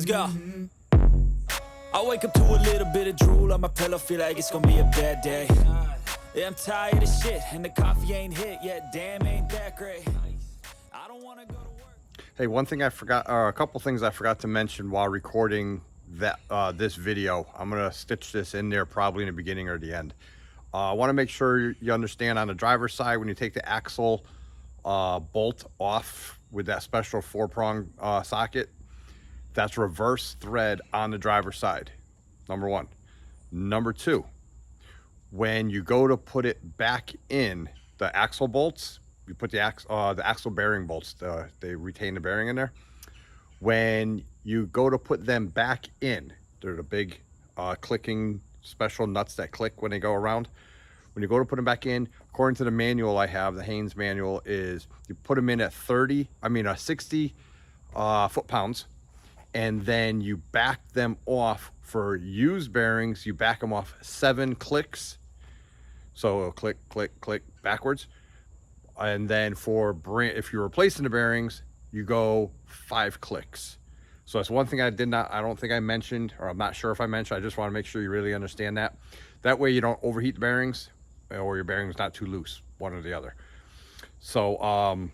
Let's go. I wake up to a little bit of drool on my pillow, feel like it's gonna be a bad day. Yeah, I'm tired of shit, and the coffee ain't hit yet. Damn, ain't that great. I don't wanna go to work. Hey, one thing I forgot, or a couple things I forgot to mention while recording that this video. I'm gonna stitch this in there probably in the beginning or the end. I want to make sure you understand on the driver's side, when you take the axle bolt off with that special 4-prong socket, that's reverse thread on the driver's side, number one. Number two, when you go to put it back in, the axle bolts, you put the axle bearing bolts, they retain the bearing in there. When you go to put them back in, they're the big clicking special nuts that click when they go around. When you go to put them back in, according to the manual I have, the Haynes manual, is you put them in at 60 foot-pounds, and then you back them off. For used bearings, you back them off 7 clicks. So click, click, click backwards. And then if you're replacing the bearings, you go 5 clicks. So that's one thing I don't think I mentioned, or I'm not sure if I mentioned. I just want to make sure you really understand that. That way you don't overheat the bearings, or your bearing's not too loose, one or the other. So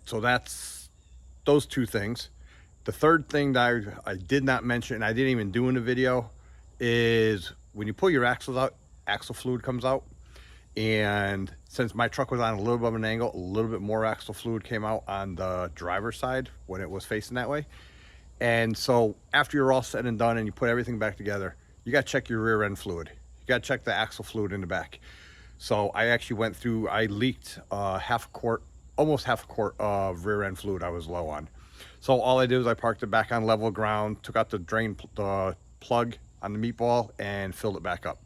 so that's those two things. The third thing that I did not mention, and I didn't even do in the video, is when you pull your axles out, axle fluid comes out. And since my truck was on a little bit of an angle, a little bit more axle fluid came out on the driver's side when it was facing that way. And so after you're all said and done and you put everything back together, you got to check your rear end fluid. You got to check the axle fluid in the back. So I actually went through, I leaked almost half a quart of rear end fluid I was low on. So all I did was I parked it back on level ground, took out the plug on the meatball, and filled it back up.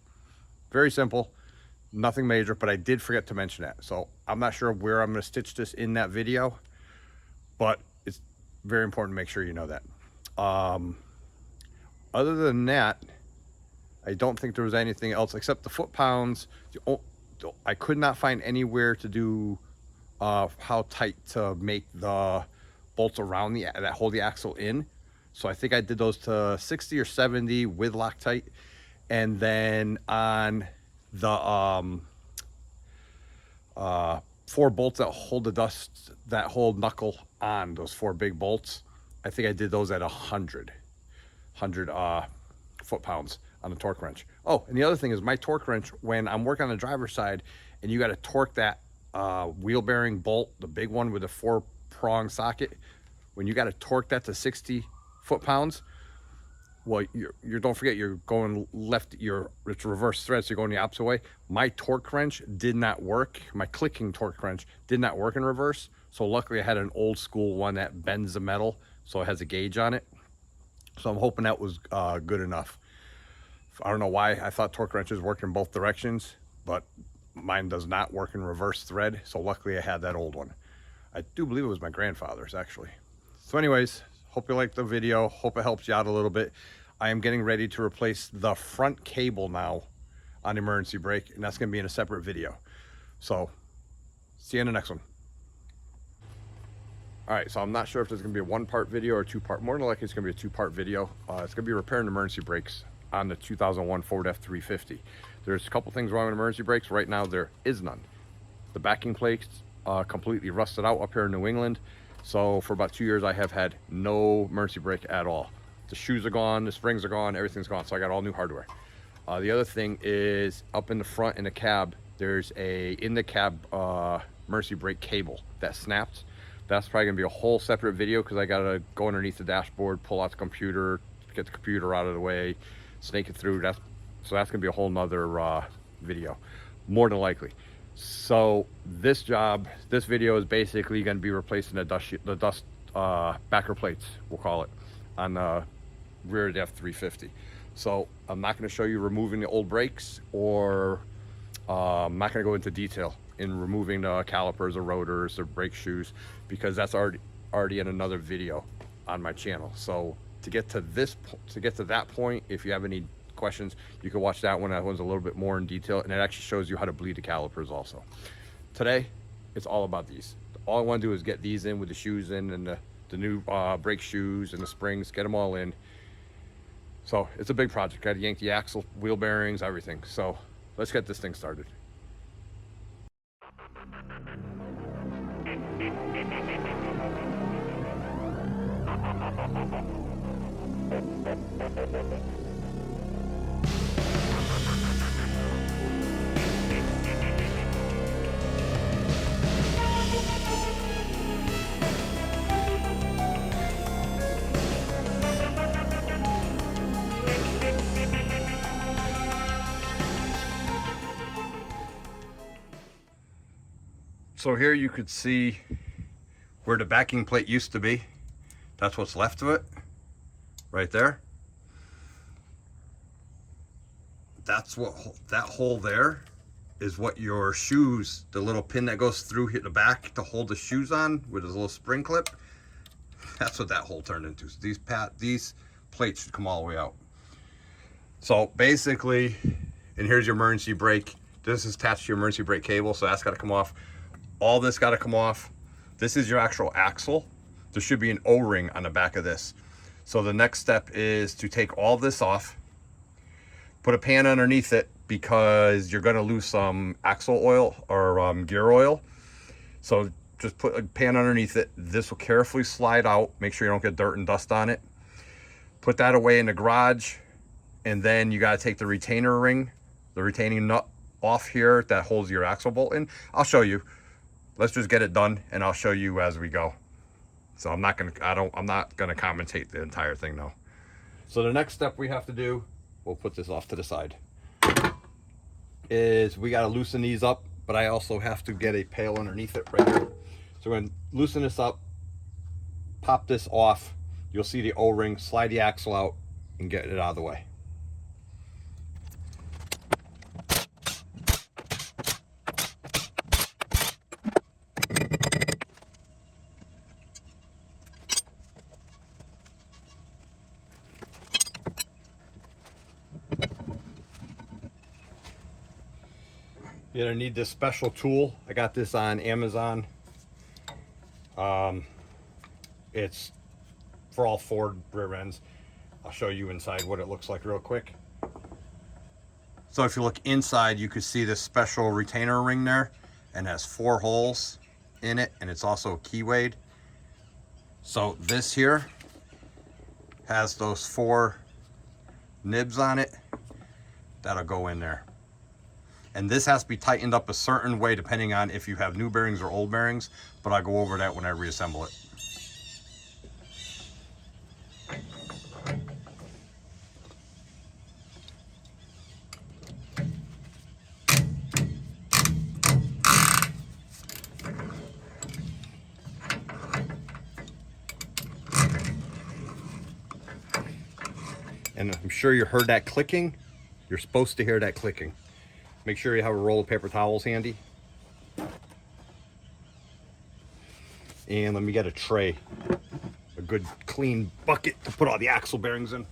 Very simple, nothing major, but I did forget to mention that. So I'm not sure where I'm going to stitch this in that video, but it's very important to make sure you know that. Other than that, I don't think there was anything else except the foot-pounds. I could not find anywhere to do how tight to make the bolts around that hold the axle in. So I think I did those to 60 or 70 with Loctite. And then on the 4 bolts that hold the dust, that hold knuckle on, those 4 big bolts, I think I did those at 100 foot-pounds on the torque wrench. Oh, and the other thing is my torque wrench, when I'm working on the driver's side and you got to torque that wheel bearing bolt, the big one with the 4-prong socket, when you got to torque that to 60 foot-pounds, well, you don't forget you're going left, it's reverse thread, so you're going the opposite way. My torque wrench did not work. My clicking torque wrench did not work in reverse. So luckily I had an old school one that bends the metal, so it has a gauge on it. So I'm hoping that was good enough. I don't know why I thought torque wrenches worked in both directions, but mine does not work in reverse thread. So luckily I had that old one. I do believe it was my grandfather's actually. So anyways, hope you liked the video. Hope it helps you out a little bit. I am getting ready to replace the front cable now on the emergency brake, and that's going to be in a separate video. So see you in the next one. All right, so I'm not sure if there's going to be a 1-part video or a 2-part. More than likely it's going to be a 2-part video. It's going to be repairing emergency brakes on the 2001 Ford F350. There's a couple things wrong with emergency brakes. Right now there is none. The backing plates completely rusted out up here in New England. So for about 2 years I have had no emergency brake at all. The shoes are gone, the springs are gone, everything's gone. So I got all new hardware. The other thing is up in the front in the cab, there's a in the cab emergency brake cable that snapped. That's probably gonna be a whole separate video because I gotta go underneath the dashboard, pull out the computer, get the computer out of the way, snake it through. So that's gonna be a whole nother video, more than likely. So this video is basically gonna be replacing the dust backer plates, we'll call it, on the rear of the F350. So I'm not going to show you removing the old brakes, or I'm not going to go into detail in removing the calipers or rotors or brake shoes, because that's already in another video on my channel. So to get to that point, if you have any questions, you can watch that one. That one's a little bit more in detail, and it actually shows you how to bleed the calipers also. Today, it's all about these. All I want to do is get these in with the shoes in, and the new brake shoes and the springs, get them all in. So it's a big project. Got to yank the axle, wheel bearings, everything. So let's get this thing started. So here you could see where the backing plate used to be. That's what's left of it, right there. That's what, that hole there is what your shoes, the little pin that goes through hit the back to hold the shoes on with a little spring clip. That's what that hole turned into. So these plates should come all the way out. So basically, and here's your emergency brake. This is attached to your emergency brake cable, so that's got to come off. All this got to come off. This is your actual axle. There should be an O-ring on the back of this. So the next step is to take all this off, put a pan underneath it, because you're going to lose some axle oil or gear oil. So just put a pan underneath it. This will carefully slide out. Make sure you don't get dirt and dust on it. Put that away in the garage. And then you got to take the retainer ring, the retaining nut off here that holds your axle bolt in. I'll show you. Let's just get it done, and I'll show you as we go. So I'm not gonna commentate the entire thing though. So the next step we have to do, we'll put this off to the side, is we gotta loosen these up, but I also have to get a pail underneath it right here. So we're gonna loosen this up, pop this off. You'll see the O-ring, slide the axle out, and get it out of the way. You're gonna need this special tool. I got this on Amazon. It's for all Ford rear ends. I'll show you inside what it looks like real quick. So if you look inside, you can see this special retainer ring there, and has 4 holes in it, and it's also keywayed. So this here has those 4 nibs on it that'll go in there. And this has to be tightened up a certain way depending on if you have new bearings or old bearings, but I'll go over that when I reassemble it. And I'm sure you heard that clicking. You're supposed to hear that clicking. Make sure you have a roll of paper towels handy. And let me get a tray, a good clean bucket to put all the axle bearings in.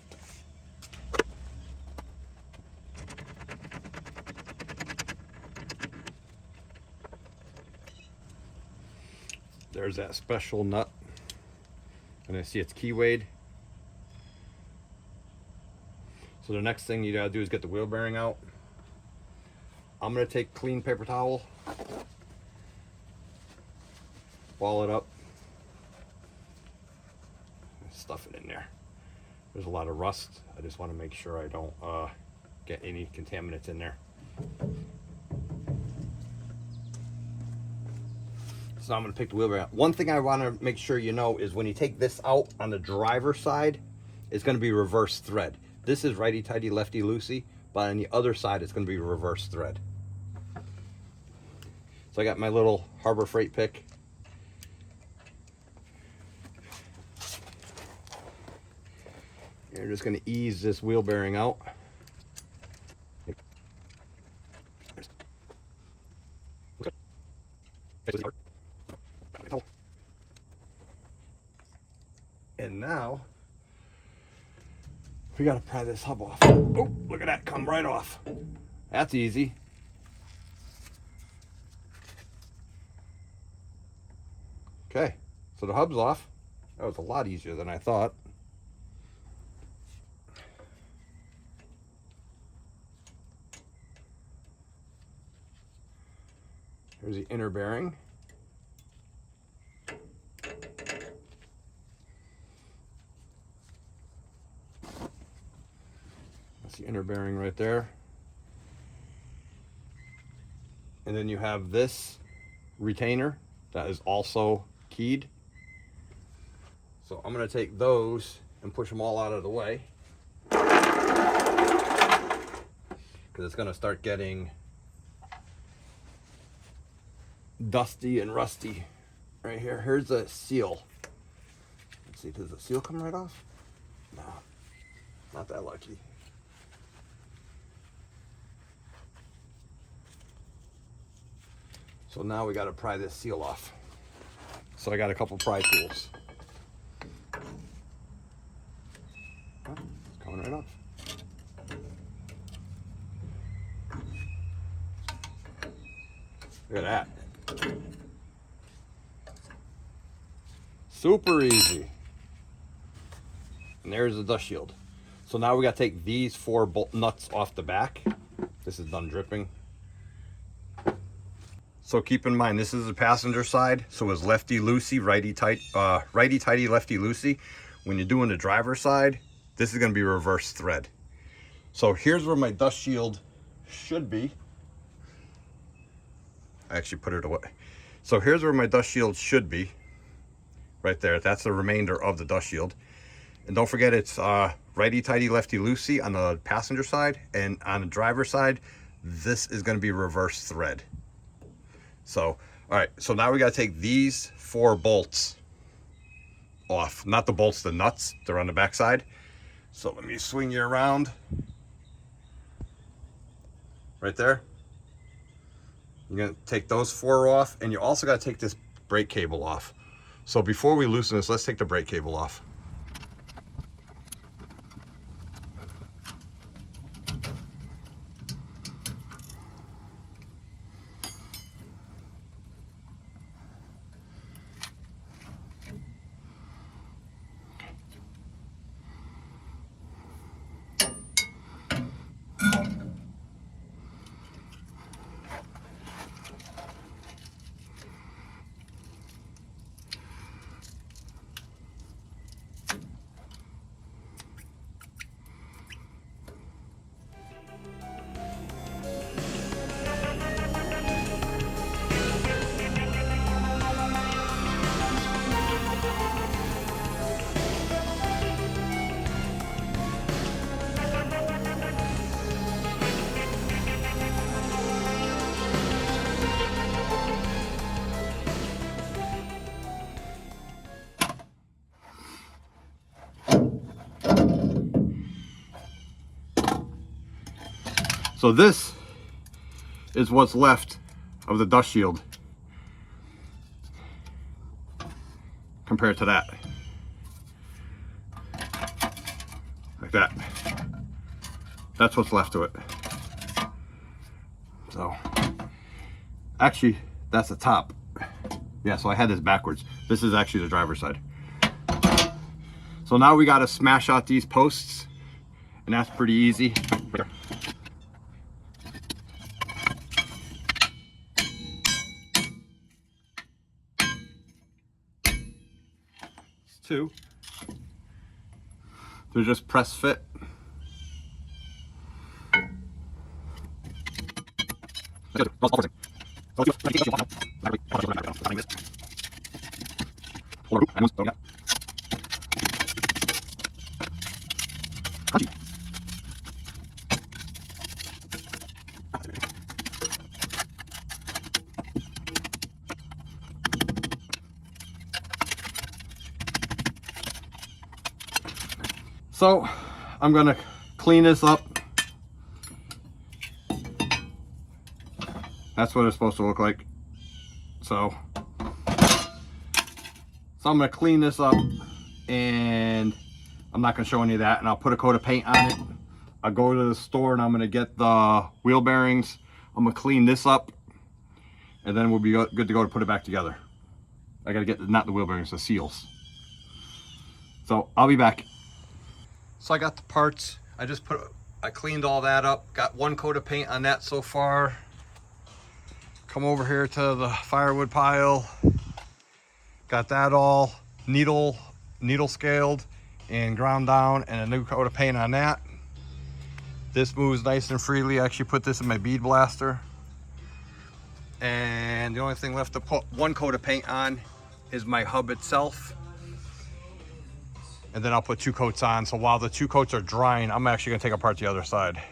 There's that special nut. And I see it's keywayed. So the next thing you gotta do is get the wheel bearing out. I'm gonna take clean paper towel, ball it up, and stuff it in there. There's a lot of rust. I just want to make sure I don't get any contaminants in there. So I'm gonna pick the wheel bearing out. One thing I want to make sure you know is when you take this out on the driver's side, it's gonna be reverse thread. This is righty-tighty, lefty-loosey, but on the other side, it's gonna be reverse thread. So I got my little Harbor Freight pick. You're just gonna ease this wheel bearing out. And now, we gotta pry this hub off. Oh, look at that, come right off. That's easy. Okay, so the hub's off. That was a lot easier than I thought. Here's the inner bearing. That's the inner bearing right there. And then you have this retainer that is also keyed. So I'm going to take those and push them all out of the way, because it's going to start getting dusty and rusty right here. Here's the seal. Let's see, does the seal come right off? No, not that lucky. So now we got to pry this seal off. So I got a couple pry tools. Oh, it's coming right off. Look at that. Super easy. And there's the dust shield. So now we got to take these 4 bolt nuts off the back. This is done dripping. So keep in mind, this is the passenger side, so it's lefty-loosey, righty-tighty, lefty-loosey. When you're doing the driver's side, this is going to be reverse thread. So here's where my dust shield should be. I actually put it away. So here's where my dust shield should be. Right there. That's the remainder of the dust shield. And don't forget, it's righty-tighty, lefty-loosey on the passenger side. And on the driver's side, this is going to be reverse thread. So, all right, so now we got to take these 4 bolts off. Not the bolts, the nuts. They're on the back side. So let me swing you around. Right there. You're going to take those 4 off, and you also got to take this brake cable off. So before we loosen this, let's take the brake cable off. So this is what's left of the dust shield compared to that. Like that. That's what's left to it. So, actually, that's the top. Yeah, so I had this backwards. This is actually the driver's side. So now we got to smash out these posts, and that's pretty easy. It's 2. They're just press fit. So I'm gonna clean this up. That's what it's supposed to look like. So I'm gonna clean this up, and I'm not gonna show any of that, and I'll put a coat of paint on it. I'll go to the store and I'm gonna get the wheel bearings. I'm gonna clean this up, and then we'll be good to go to put it back together. I gotta get, not the wheel bearings, the seals. So I'll be back. So I got the parts. I cleaned all that up. Got one coat of paint on that so far. Come over here to the firewood pile. Got that all needle scaled and ground down, and a new coat of paint on that. This moves nice and freely. I actually put this in my bead blaster. And the only thing left to put one coat of paint on is my hub itself. And then I'll put 2 coats on. So while the 2 coats are drying, I'm actually gonna take apart the other side.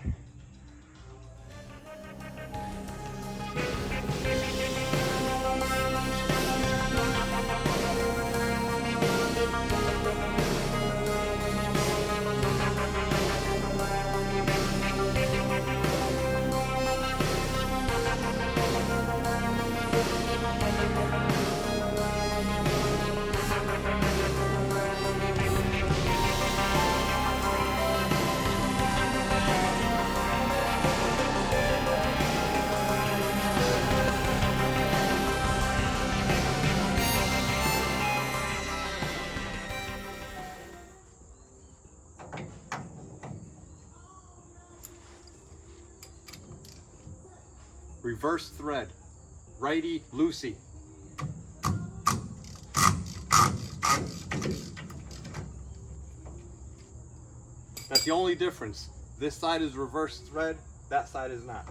Reverse thread, righty loosey. That's the only difference. This side is reverse thread, that side is not.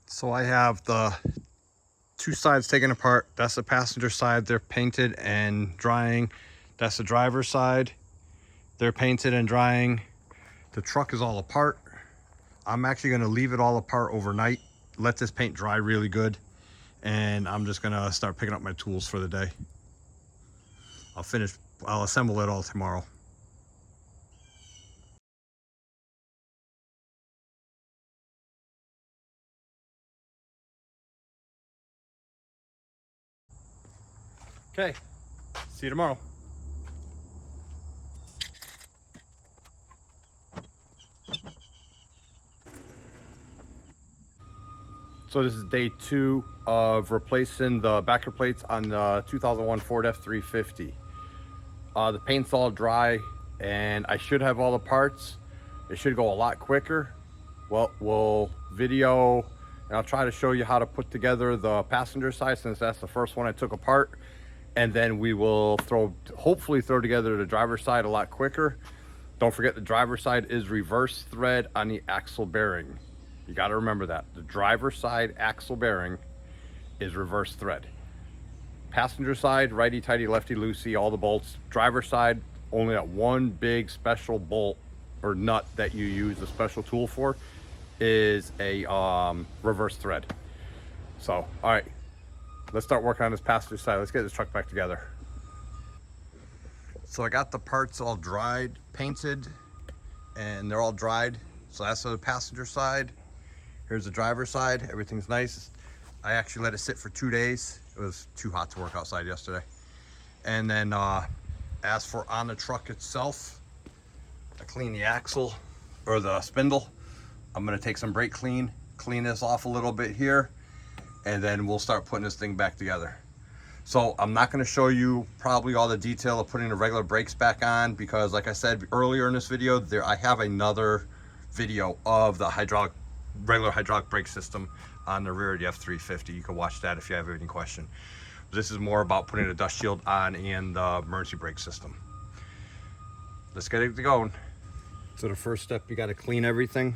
So I have the 2 sides taken apart. That's the passenger side. They're painted and drying. That's the driver's side. They're painted and drying. The truck is all apart. I'm actually going to leave it all apart overnight. Let this paint dry really good. And I'm just going to start picking up my tools for the day. I'll assemble it all tomorrow. Okay, see you tomorrow. So this is day 2 of replacing the backer plates on the 2001 Ford F350. The paint's all dry and I should have all the parts. It should go a lot quicker. Well, we'll video and I'll try to show you how to put together the passenger side, since that's the first one I took apart. And then we will hopefully throw together the driver's side a lot quicker. Don't forget, the driver's side is reverse thread on the axle bearing. You got to remember that. The driver's side axle bearing is reverse thread. Passenger side, righty-tighty, lefty-loosey, all the bolts. Driver's side, only that one big special bolt or nut that you use a special tool for is a reverse thread. So, all right, let's start working on this passenger side. Let's get this truck back together. So I got the parts all dried, painted, and they're all dried. So that's the passenger side. Here's the driver's side. Everything's nice. I actually let it sit for 2 days. It was too hot to work outside yesterday. And then as for on the truck itself, I clean the axle or the spindle. I'm gonna take some brake clean this off a little bit here, and then we'll start putting this thing back together. So I'm not gonna show you probably all the detail of putting the regular brakes back on, because like I said earlier in this video, I have another video of the regular hydraulic brake system on the rear of the F350. You can watch that if you have any question. This is more about putting a dust shield on and the emergency brake system. Let's get it going. So the first step, you got to clean everything.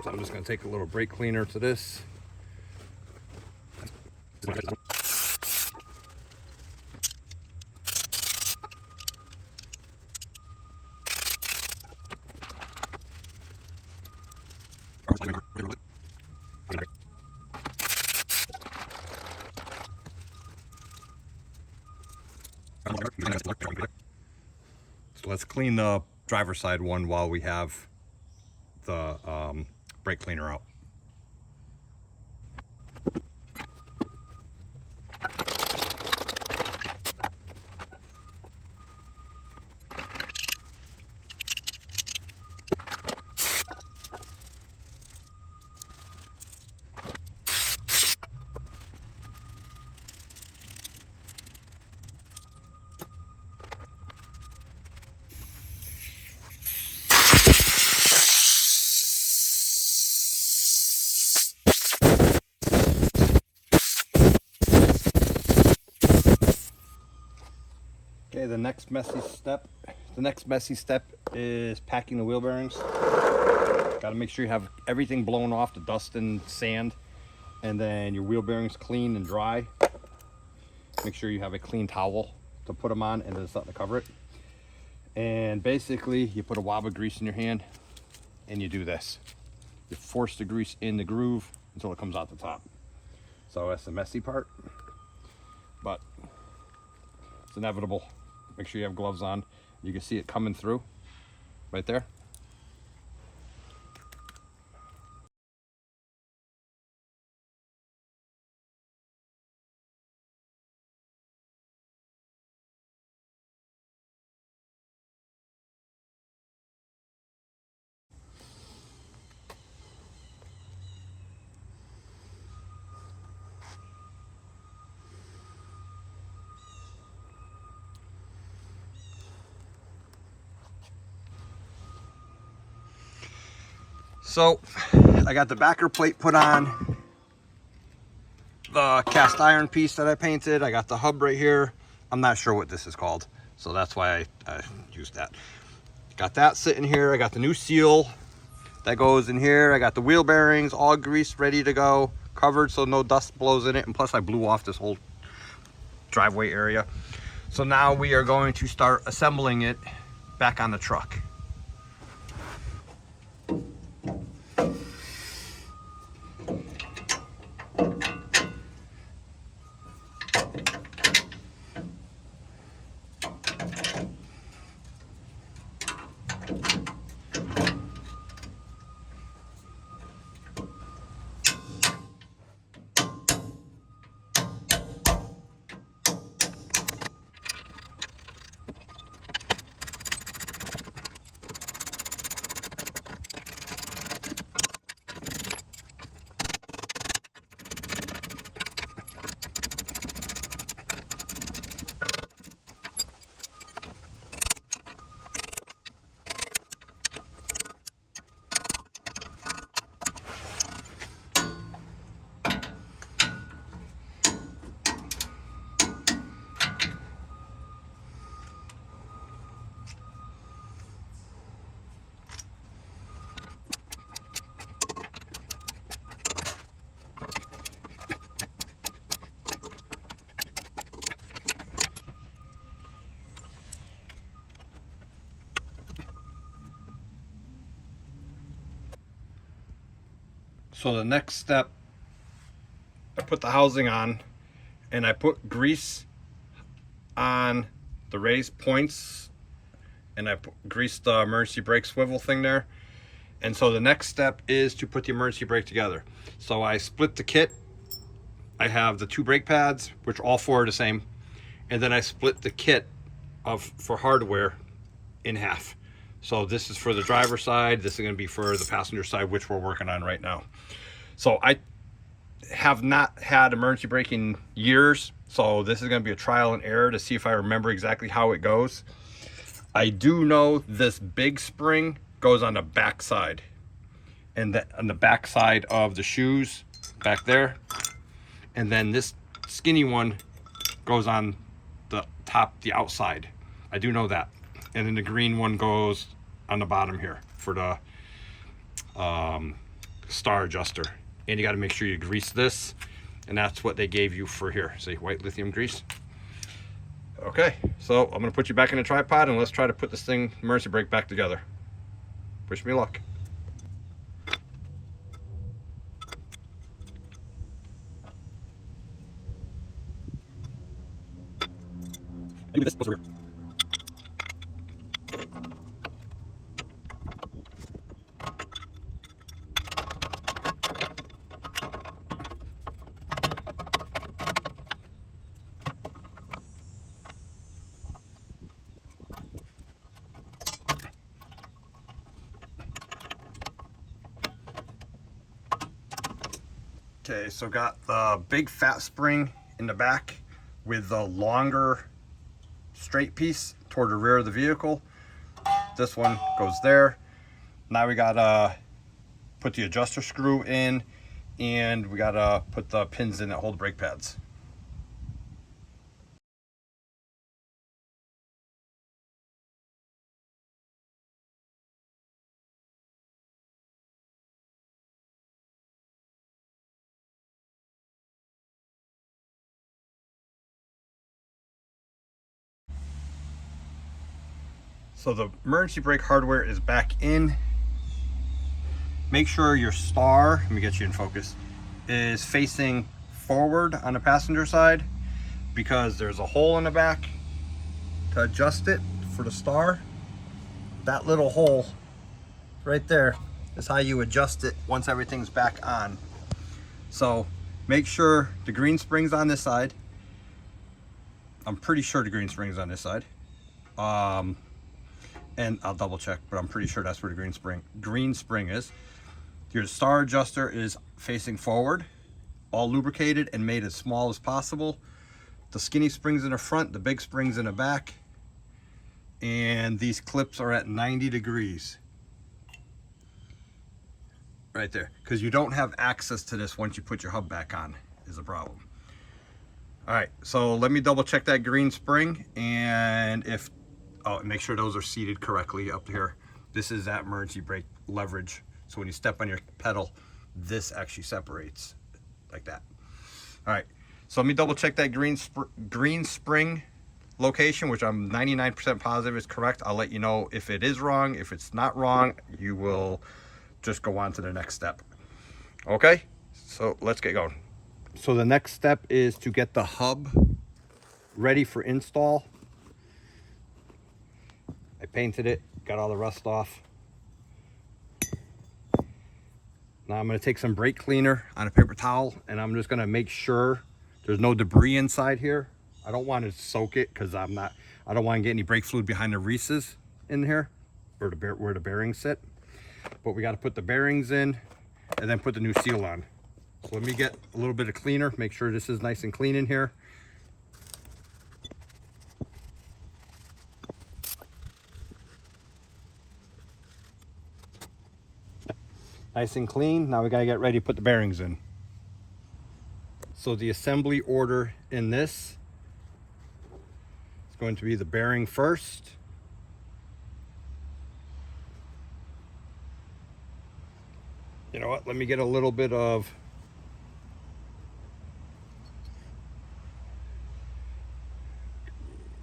So I'm just going to take a little brake cleaner to this. So let's clean the driver's side one while we have the brake cleaner out. Okay, the next messy step is packing the wheel bearings. Got to make sure you have everything blown off, the dust and sand, and then your wheel bearings clean and dry. Make sure you have a clean towel to put them on and then something to cover it. And basically, you put a wad of grease in your hand and you do this. You force the grease in the groove until it comes out the top. So that's the messy part, but it's inevitable. Make sure you have gloves on. You can see it coming through right there. So I got the backer plate put on, the cast iron piece that I painted. I got the hub right here. I'm not sure what this is called, so that's why I used that. Got that sitting here. I got the new seal that goes in here. I got the wheel bearings all greased, ready to go, covered so no dust blows in it, and plus I blew off this whole driveway area. So now we are going to start assembling it back on the truck. So the next step, I put the housing on and I put grease on the raised points, and I greased the emergency brake swivel thing there. And so the next step is to put the emergency brake together. So I split the kit. I have the 2 brake pads, which all 4 are the same. And then I split the kit for hardware in half. So this is for the driver's side. This is going to be for the passenger side, which we're working on right now. So I have not had emergency braking years. So this is going to be a trial and error to see if I remember exactly how it goes. I do know this big spring goes on the back side, and on the back side of the shoes back there. And then this skinny one goes on the top, the outside. I do know that. And then the green one goes on the bottom here for the star adjuster. And you got to make sure you grease this, and that's what they gave you for here. See, white lithium grease. Okay, so I'm gonna put you back in the tripod and let's try to put this thing, emergency brake, back together. Wish me luck. Maybe this goes over here. Okay, so got the big fat spring in the back with the longer straight piece toward the rear of the vehicle. This one goes there. Now we gotta put the adjuster screw in, and we gotta put the pins in that hold the brake pads. So the emergency brake hardware is back in. Make sure your star, let me get you in focus, is facing forward on the passenger side, because there's a hole in the back to adjust it for the star. That little hole right there is how you adjust it once everything's back on. So make sure the green spring's on this side. I'm pretty sure the green spring's on this side. And I'll double check, but I'm pretty sure that's where the green spring is. Your star adjuster is facing forward, all lubricated and made as small as possible. The skinny spring's in the front, the big spring's in the back. And these clips are at 90 degrees. Right there, because you don't have access to this once you put your hub back on, is a problem. All right, so let me double check that green spring, and make sure those are seated correctly up here. This is that emergency brake leverage. So when you step on your pedal, this actually separates like that. All right, so let me double check that green spring location, which I'm 99% positive is correct. I'll let you know if it is wrong. If it's not wrong, you will just go on to the next step. Okay, so let's get going. So the next step is to get the hub ready for install. I painted it, got all the rust off. Now I'm going to take some brake cleaner on a paper towel, and I'm just going to make sure there's no debris inside here. I don't want to soak it because I don't want to get any brake fluid behind the reeses in here, or where the bearings sit. But we got to put the bearings in and then put the new seal on. So let me get a little bit of cleaner, make sure this is nice and clean in here. Nice and clean. Now we gotta get ready to put the bearings in. So the assembly order in this is going to be the bearing first. You know what, let me get a little bit of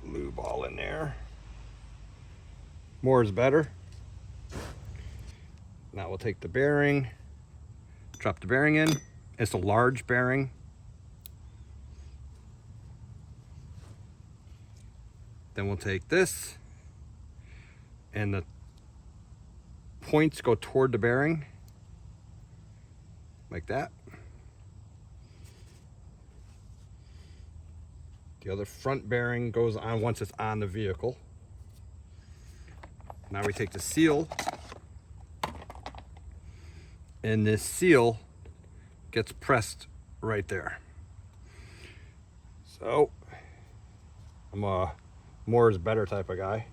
lube all in there. More is better. Now we'll take the bearing, Drop the bearing in. It's a large bearing. Then we'll take this, and the points go toward the bearing, like that. The other front bearing goes on once it's on the vehicle. Now we take the seal, and this seal gets pressed right there. So I'm a more is better type of guy.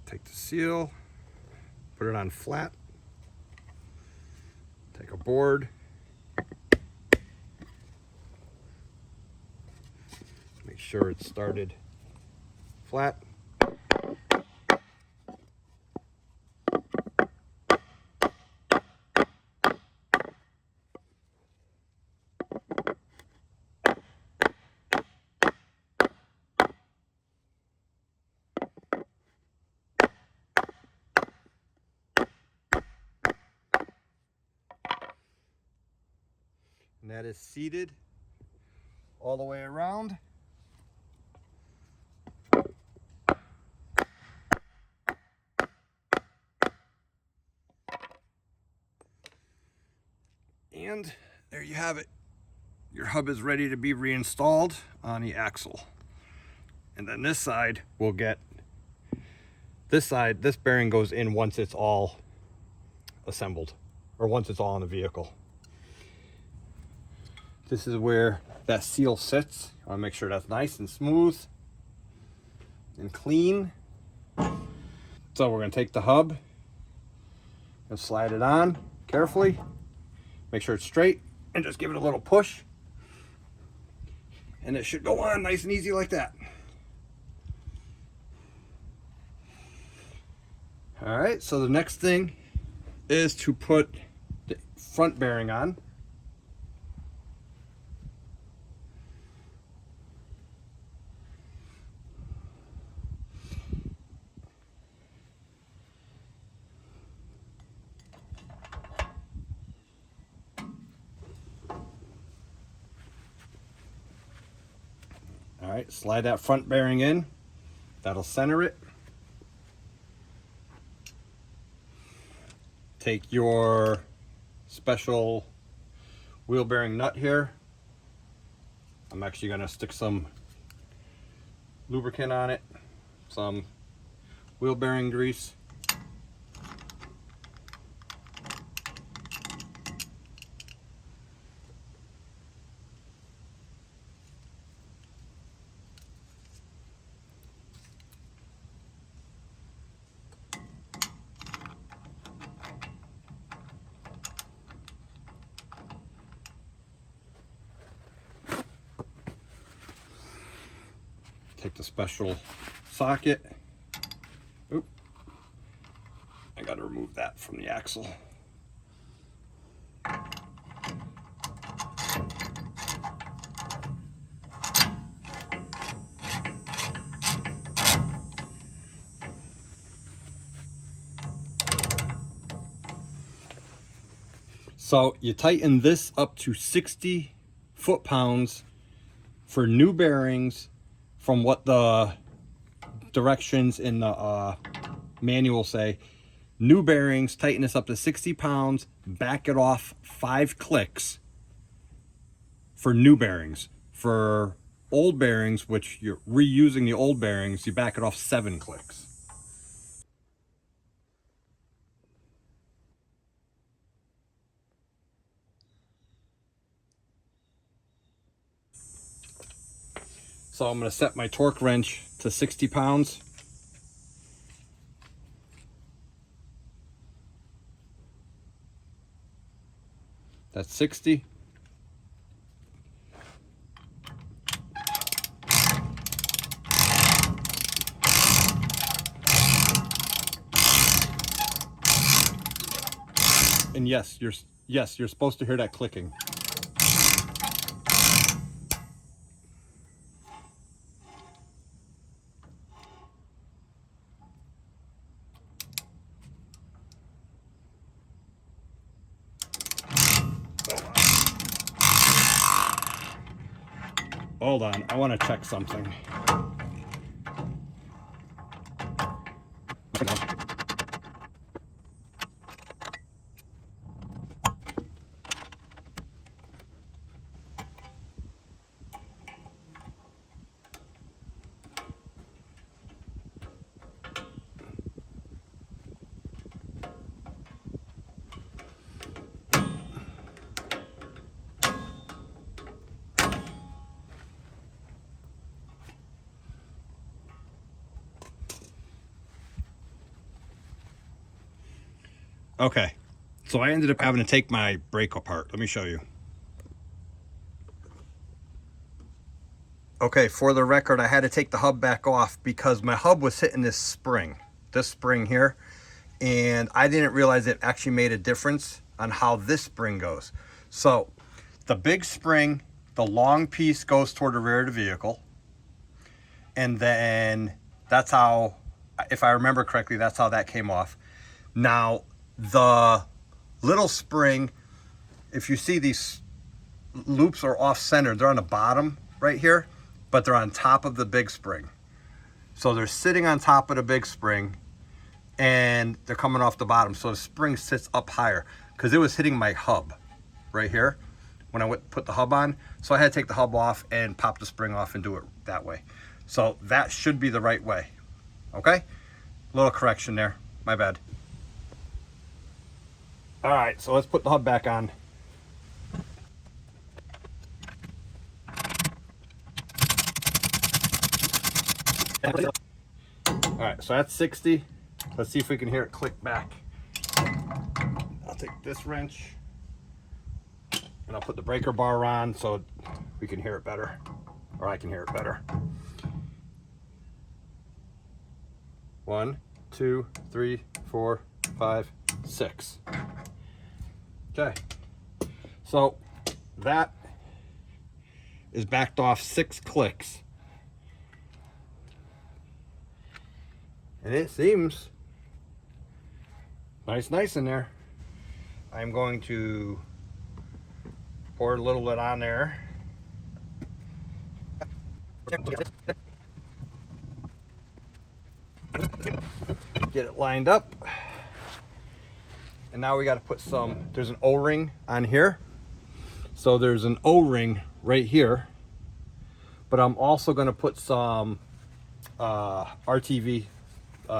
Take the seal, put it on flat, take a board, make sure it's started flat. And that is seated all the way around. And there you have it. Your hub is ready to be reinstalled on the axle. And then this side will get, this bearing goes in once it's all assembled, or once it's all in the vehicle. This is where that seal sits. I want to make sure that's nice and smooth and clean. So we're going to take the hub and slide it on carefully. Make sure it's straight and just give it a little push. And it should go on nice and easy like that. All right, so the next thing is to put the front bearing on. All right, slide that front bearing in. That'll center it. Take your special wheel bearing nut here. I'm actually gonna stick some lubricant on it, some wheel bearing grease. Take the special socket. Oop. I got to remove that from the axle. So you tighten this up to 60 foot-pounds for new bearings from what the directions in the manual say. New bearings, tighten this up to 60 pounds, back it off 5 clicks for new bearings. For old bearings, which you're reusing the old bearings, you back it off 7 clicks. So I'm going to set my torque wrench to 60 pounds. That's 60. And yes, you're supposed to hear that clicking. Hold on, I want to check something. Okay, so I ended up having to take my brake apart. Let me show you. Okay, for the record, I had to take the hub back off because my hub was hitting this spring here, and I didn't realize it actually made a difference on how this spring goes. So the big spring, the long piece goes toward the rear of the vehicle, and then that's how, if I remember correctly, that's how that came off. Now the little spring, if you see these loops are off centered, they're on the bottom right here, but they're on top of the big spring. So they're sitting on top of the big spring and they're coming off the bottom. So the spring sits up higher because it was hitting my hub right here when I put the hub on. So I had to take the hub off and pop the spring off and do it that way. So that should be the right way. Okay, little correction there, my bad. All right, so let's put the hub back on. All right, so that's 60. Let's see if we can hear it click back. I'll take this wrench and I'll put the breaker bar on so we can hear it better, or I can hear it better. 1, 2, 3, 4, 5, 6. Okay, so that is backed off 6 clicks. And it seems nice in there. I'm going to pour a little bit on there. Get it lined up. And now we got to put there's an O-ring on here. So there's an O-ring right here. But I'm also going to put some RTV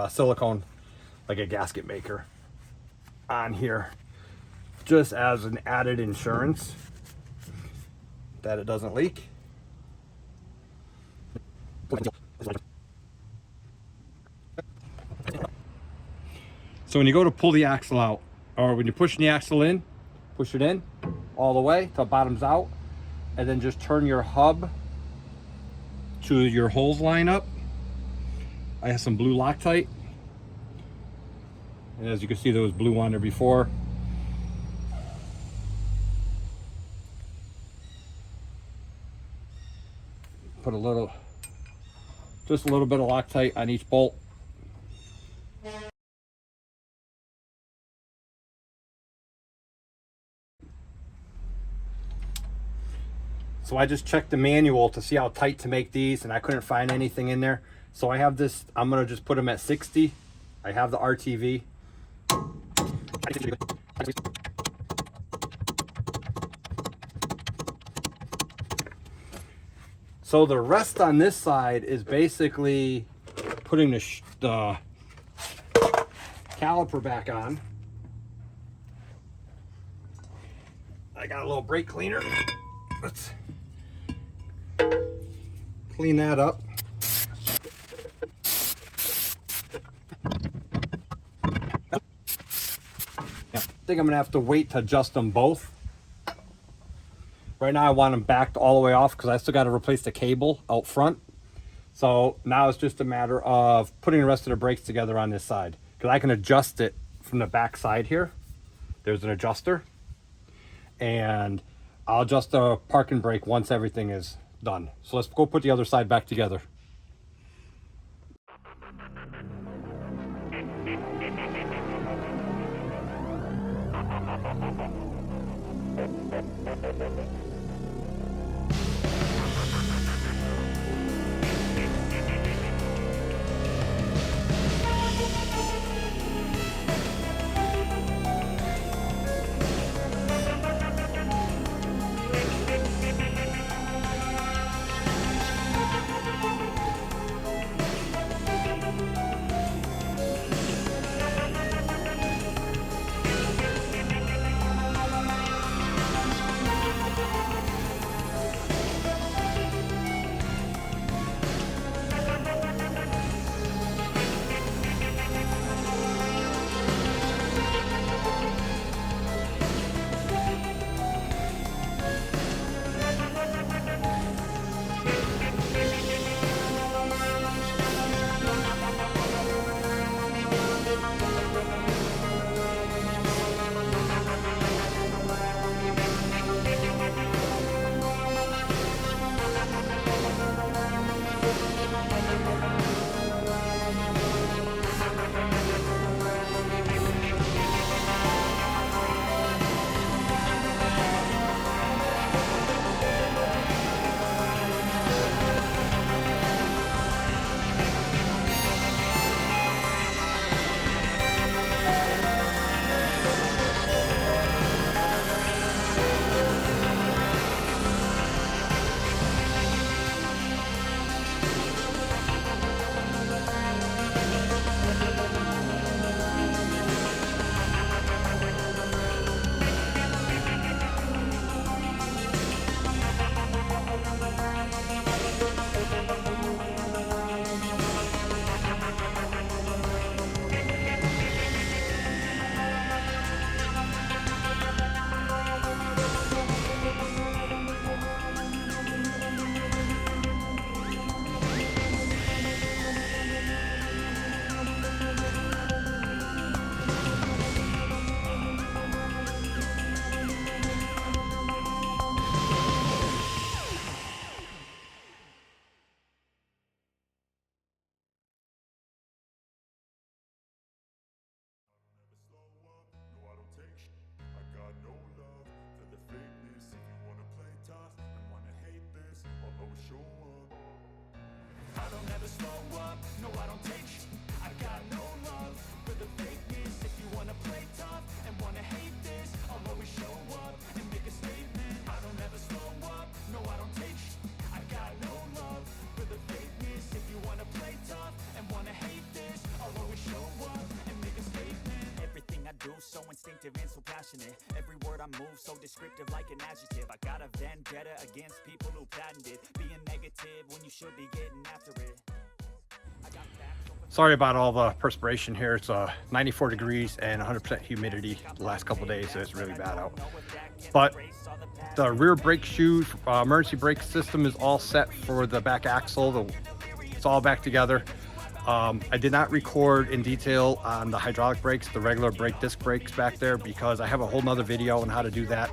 silicone, like a gasket maker, on here, just as an added insurance that it doesn't leak. So when you go to pull the axle out, or when you're pushing the axle in, push it in all the way till it bottoms out, and then just turn your hub to your holes line up. I have some blue Loctite, and as you can see, there was blue on there before. Put just a little bit of Loctite on each bolt. So I just checked the manual to see how tight to make these, and I couldn't find anything in there. So I have this, I'm gonna just put them at 60. I have the RTV. So the rest on this side is basically putting the caliper back on. I got a little brake cleaner. Let's clean that up. I think I'm gonna have to wait to adjust them both. Right now I want them backed all the way off because I still got to replace the cable out front. So now it's just a matter of putting the rest of the brakes together on this side, because I can adjust it from the back side here there's an adjuster, and I'll adjust the park and brake once everything is done. So let's go put the other side back together. So instinctive and so passionate. Every word I move so descriptive like an adjective. I got a vendetta against people who patented being negative when you should be getting after it. Sorry about all the perspiration here. It's 94 degrees and 100% humidity the last couple days, so it's really bad out. But the rear brake shoe emergency brake system is all set for the back axle. It's all back together. I did not record in detail on the hydraulic brakes, the regular brake disc brakes back there, because I have a whole nother video on how to do that,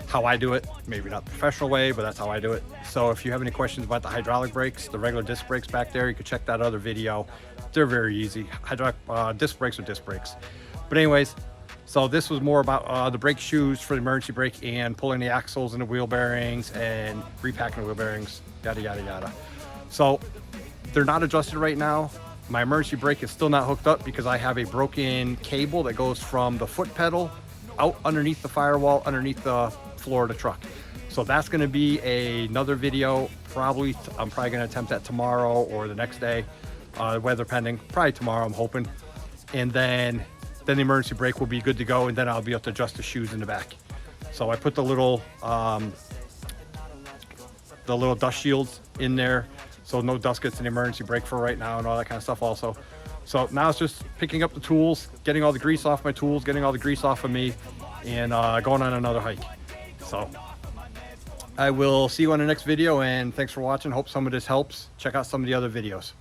how I do it. Maybe not the professional way, but that's how I do it. So if you have any questions about the hydraulic brakes, the regular disc brakes back there, you can check that other video. They're very easy. Hydraulic disc brakes are disc brakes. But anyways, so this was more about the brake shoes for the emergency brake and pulling the axles and the wheel bearings and repacking the wheel bearings, yada, yada, yada. So they're not adjusted right now. My emergency brake is still not hooked up because I have a broken cable that goes from the foot pedal out underneath the firewall, underneath the floor of the truck. So that's gonna be another video. I'm probably gonna attempt that tomorrow or the next day, weather pending, probably tomorrow I'm hoping. And then the emergency brake will be good to go, and then I'll be able to adjust the shoes in the back. So I put the little dust shields in there, so no dust gets in the emergency brake for right now and all that kind of stuff also. So now it's just picking up the tools, getting all the grease off my tools, getting all the grease off of me, and going on another hike. So I will see you on the next video, and thanks for watching. Hope some of this helps. Check out some of the other videos.